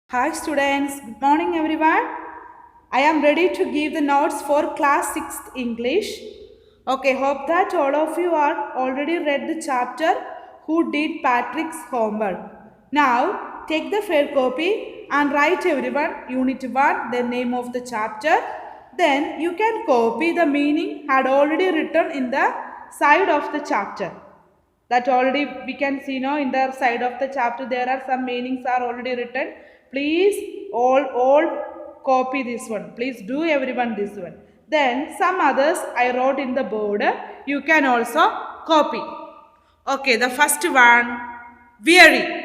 Hi students, good morning everyone. I am ready to give the notes for class 6th English. Okay, hope that all of you are already read the chapter Who Did Patrick's Homework. Now, take the fair copy and write everyone unit 1 the name of the chapter. Then you can copy the meaning had already written in the side of the chapter that already we can see now in the side of the chapter there are some meanings are already written. Please all copy this one. Please do everyone this one. Then some others I wrote in the board. You can also copy. Okay, the first one, weary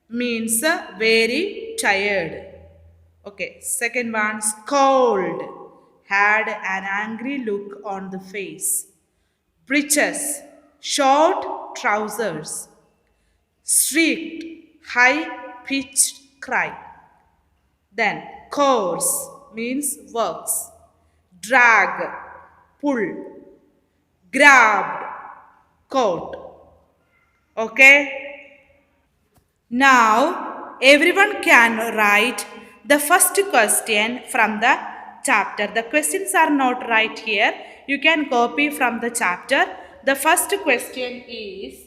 means very tired. Okay, second one, scold, had an angry look on the face. Breeches, short trousers. Shrieked, high pitched cry. Then, course means works. Drag, pull. Grabbed, caught. Okay? Now, everyone can write the first question from the chapter. The questions are not right here. You can copy from the chapter. The first question is,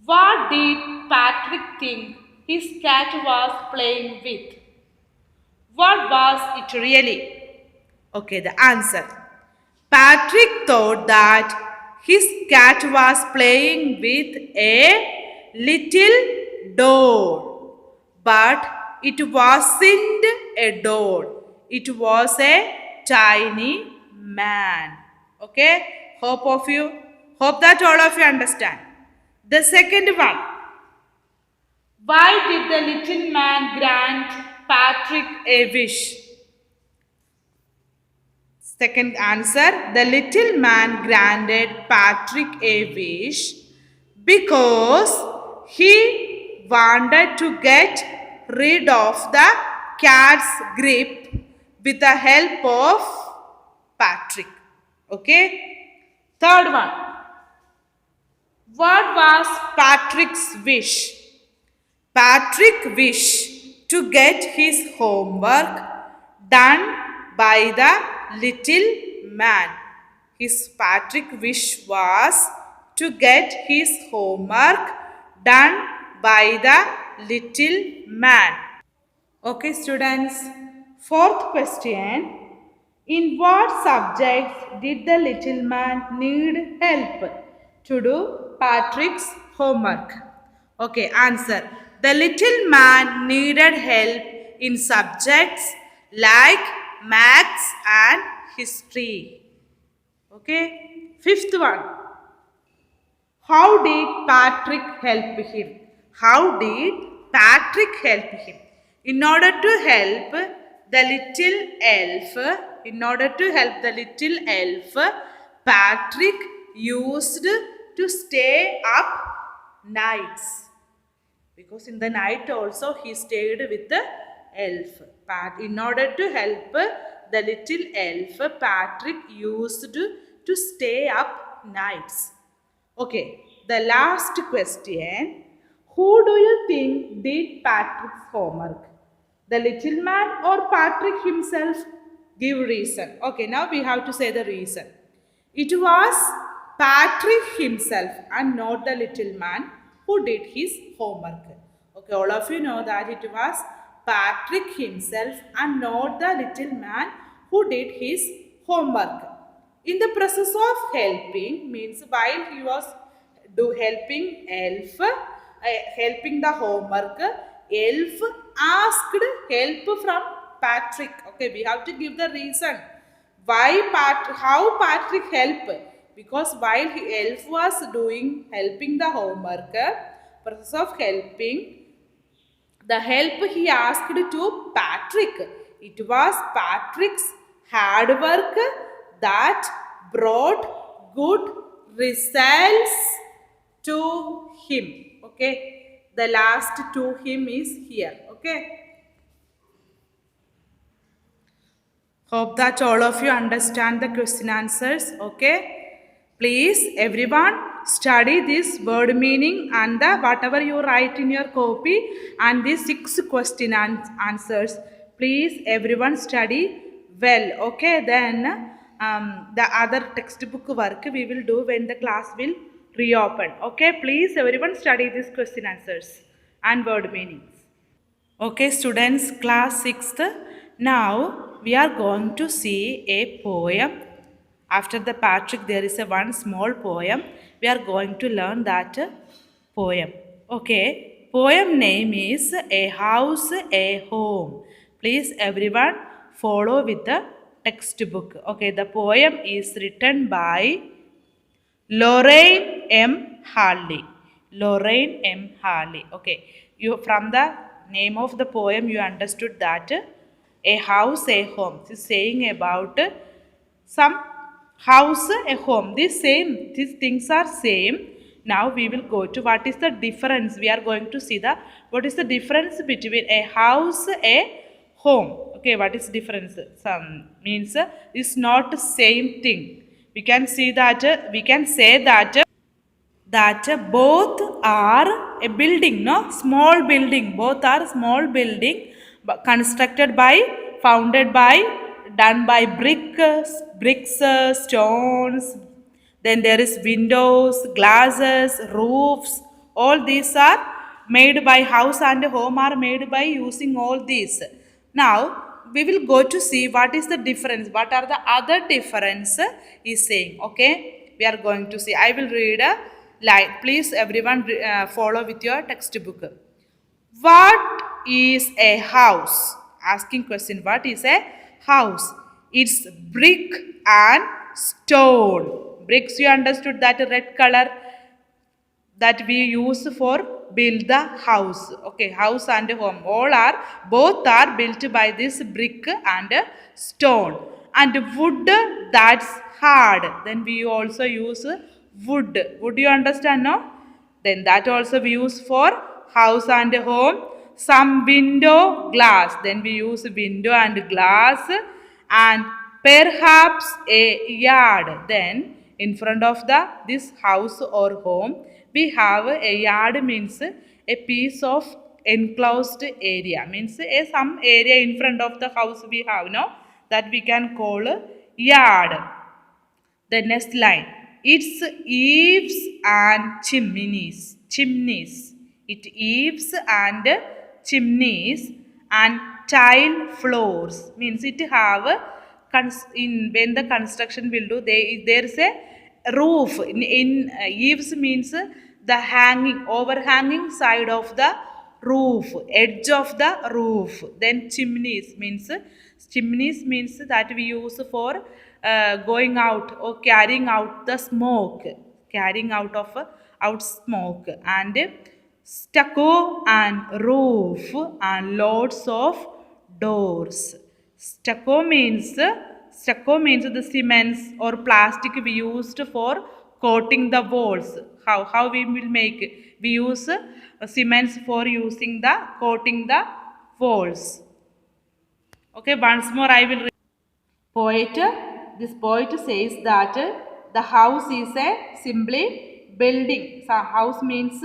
what did Patrick think his cat was playing with? What was it really? Okay, the answer. Patrick thought that his cat was playing with a little doll, but it wasn't a doll, it was a tiny man. Okay, hope that all of you understand. The second one, why did the little man grant Patrick a wish? Second answer, the little man granted Patrick a wish because he wanted to get rid of the cat's grip with the help of Patrick. Okay? Third one, what was Patrick's wish? Patrick wished to get his homework done by the little man. His Patrick wish was to get his homework done by the little man. Okay, students. Fourth question. In what subjects did the little man need help to do Patrick's homework? Okay, answer. The little man needed help in subjects like maths and history. Okay, fifth one. How did Patrick help him? How did Patrick help him? In order to help the little elf, Patrick used to stay up nights. Because in the night also he stayed with the elf. In order to help the little elf, Patrick used to stay up nights. Okay, the last question. Who do you think did Patrick's homework? The little man or Patrick himself? Give reason. Okay, now we have to say the reason. It was Patrick himself and not the little man who did his homework. Okay, all of you know that it was Patrick himself and not the little man who did his homework. In the process of helping, means while he was helping elf, helping the homework, elf asked help from Patrick. Okay, we have to give the reason how Patrick helped. Because while elf was helping the homework, process of helping, the help he asked to Patrick. It was Patrick's hard work that brought good results to him. Okay. The last to him is here. Okay. Hope that all of you understand the question answers. Okay. Please, everyone, study this word meaning and the whatever you write in your copy and these 6 answers. Please, everyone, study well. Okay, then the other textbook work we will do when the class will reopen. Okay, please, everyone, study these question answers and word meanings. Okay, students, class 6th. Now we are going to see a poem. After the Patrick, there is a one small poem. We are going to learn that poem. Okay, poem name is A House, a Home. Please, everyone, follow with the textbook. Okay, the poem is written by Lorraine M. Harley. Lorraine M. Harley. Okay. You from the name of the poem you understood that a house, a home. This is saying about some house, a home. These things are same. Now we will go to what is the difference. We are going to see the what is the difference between a house, a home. Okay, what is difference? Some means is not same thing. We can see that we can say that both are a building, no, small building, both are small building constructed by, founded by, done by bricks, stones, then there is windows, glasses, roofs. All these are made by house and home are made by using all these. Now we will go to see what is the difference, what are the other difference is saying. Okay, we are going to see. I will read a line. Please, everyone, follow with your textbook. What is a house? Asking question. What is a house? It's brick and stone. Bricks, you understood that red color that we use for build the house. Okay, house and home all are, both are built by this brick and stone. And wood, that's hard, then we also use wood, you understand, no? Then that also we use for house and home. Some window, glass, then we use window and glass. And perhaps a yard, then in front of the this house or home we have a yard, means a piece of enclosed area, means a some area in front of the house we have, no, that we can call yard. The next line, it's eaves and chimneys. Chimneys. It eaves and chimneys and tile floors. Means it have in when the construction will do, there is a roof. In eaves means the hanging, overhanging side of the roof, edge of the roof. Then chimneys means that we use for going out or carrying out the smoke, carrying out of out smoke. And stucco and roof and lots of doors. Stucco means the cements or plastic we used for coating the walls. How we will make it? We use cements for using the coating the walls. Okay, once more I will read. Poet, this poet says that the house is a simply building. So house means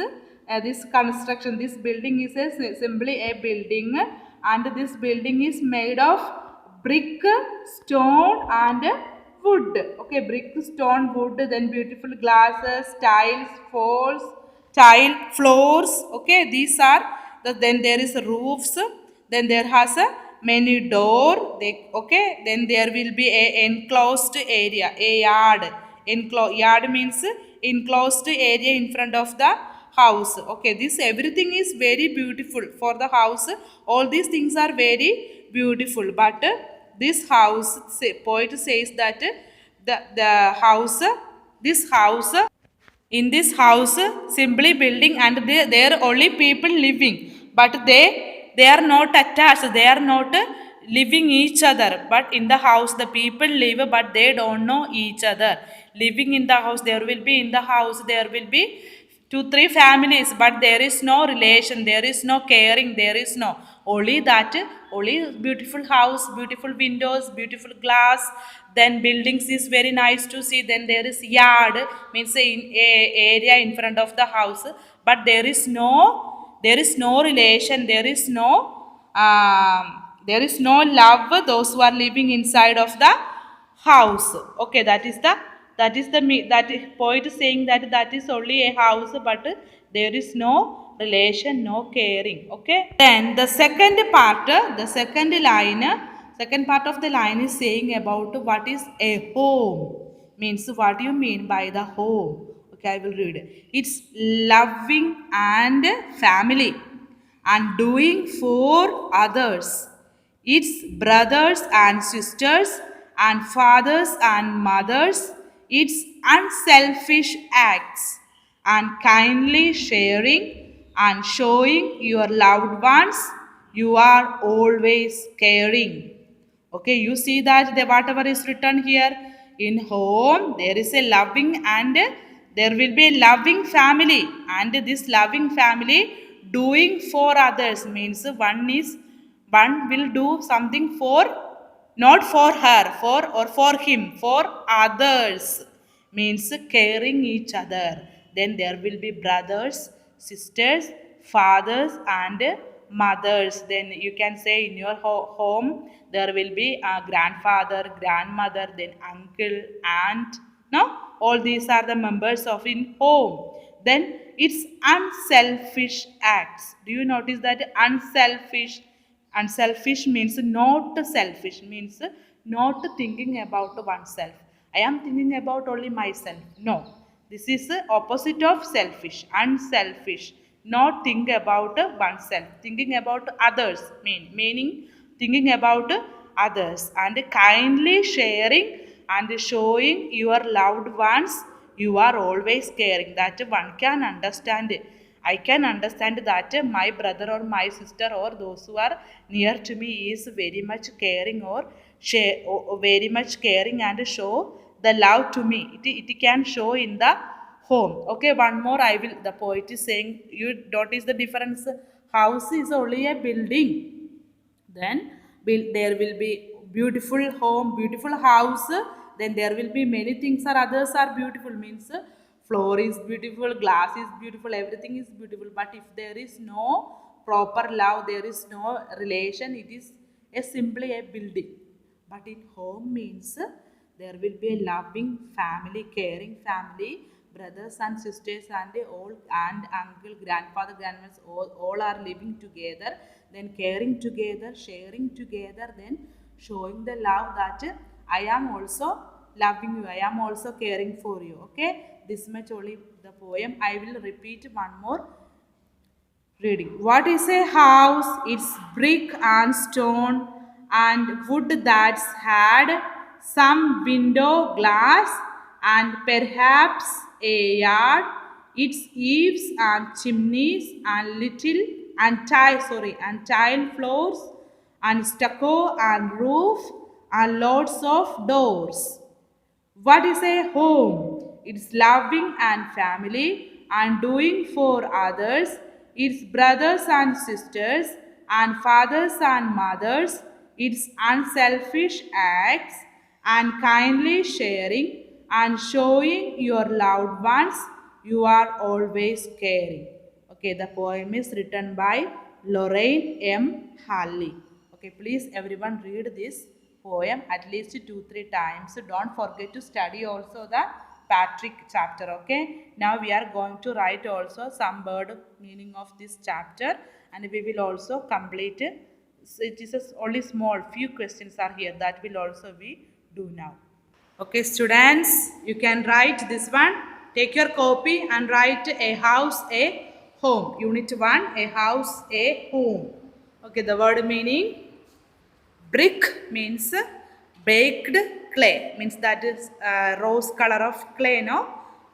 this construction, this building is a simply a building, and this building is made of brick, stone and wood. Okay, brick, stone, wood, then beautiful glasses, tiles, tile floors. Okay, these are then there is roofs, then there has a many door. Okay, then there will be a enclosed area, a yard. Yard means enclosed area in front of the house. Okay, this everything is very beautiful for the house. All these things are very beautiful, but this house, poet says that the house, this house, in this house simply building, and there only people living, but they are not attached, they are not living each other. But in the house the people live, but they don't know each other. Living in the house, there will be in the house, there will be 2-3 families, but there is no relation, there is no caring, there is no. Only that, only beautiful house, beautiful windows, beautiful glass. Then buildings is very nice to see. Then there is yard, means a area in front of the house. But there is no relation. There is no love. Those who are living inside of the house. Okay, that is poet saying that that is only a house, but there is no relation, no caring. Okay. Then second part of the line is saying about what is a home. Means what do you mean by the home? Okay, I will read it. It's loving and family and doing for others. It's brothers and sisters and fathers and mothers. It's unselfish acts and kindly sharing and showing your loved ones you are always caring. Okay, you see that the whatever is written here in home, there is a loving and there will be a loving family, and this loving family doing for others means one will do something for, not for her, for or for him, for others, means caring each other. Then there will be brothers, sisters, fathers, and mothers. Then you can say in your home there will be a grandfather, grandmother, then uncle, aunt. No, all these are the members of in home. Then it's unselfish acts. Do you notice that unselfish means not selfish, means not thinking about oneself. I am thinking about only myself. No, this is the opposite of selfish. Unselfish, not think about oneself, thinking about others, meaning thinking about others, and kindly sharing and showing your loved ones you are always caring. That one can understand. I can understand that my brother or my sister or those who are near to me is very much caring or very much caring and show the love to me. It can show in the home. Okay, one more I will. The poet is saying, you notice the difference. House is only a building. Then there will be beautiful home, beautiful house. Then there will be many things or others are beautiful, means floor is beautiful, glass is beautiful, everything is beautiful. But if there is no proper love, there is no relation, it is simply a building. But in home means there will be a loving family, caring family, brothers and sisters and all aunt, uncle, grandfather, grandmother, all are living together, then caring together, sharing together, then showing the love that I am also loving you, I am also caring for you. Okay, this much only the poem. I will repeat one more reading. What is a house? It's brick and stone and wood that's had some window glass and perhaps a yard. Its eaves and chimneys and tile floors and stucco and roof and lots of doors. What is a home? It's loving and family and doing for others. It's brothers and sisters and fathers and mothers. It's unselfish acts and kindly sharing and showing your loved ones you are always caring. Okay, the poem is written by Lorraine M. Halley. Okay, please everyone read this poem at least 2-3 times. Don't forget to study also the Patrick chapter. Okay, now we are going to write also some word meaning of this chapter, and we will also complete it. It is only small few questions are here that will also we do now. Okay, students, you can write this one. Take your copy and write a house, a home. Unit 1, a house, a home. Okay, the word meaning. Brick means baked clay. Means that is rose color of clay, no?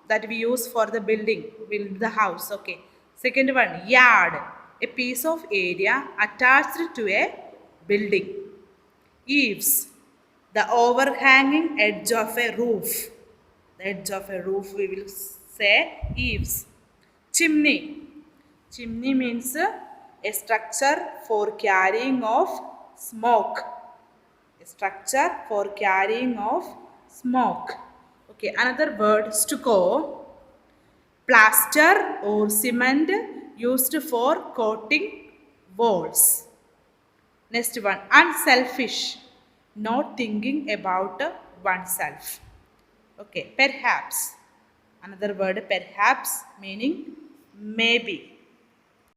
That we use for the build the house. Okay. Second one, yard. A piece of area attached to a building. Eaves, the overhanging edge of a roof. The edge of a roof we will say eaves. Chimney. Chimney means A structure for carrying of smoke. A structure for carrying of smoke. Okay, another word stucco. Plaster or cement used for coating walls. Next one, unselfish, not thinking about oneself. Okay, perhaps. Another word, perhaps, meaning maybe.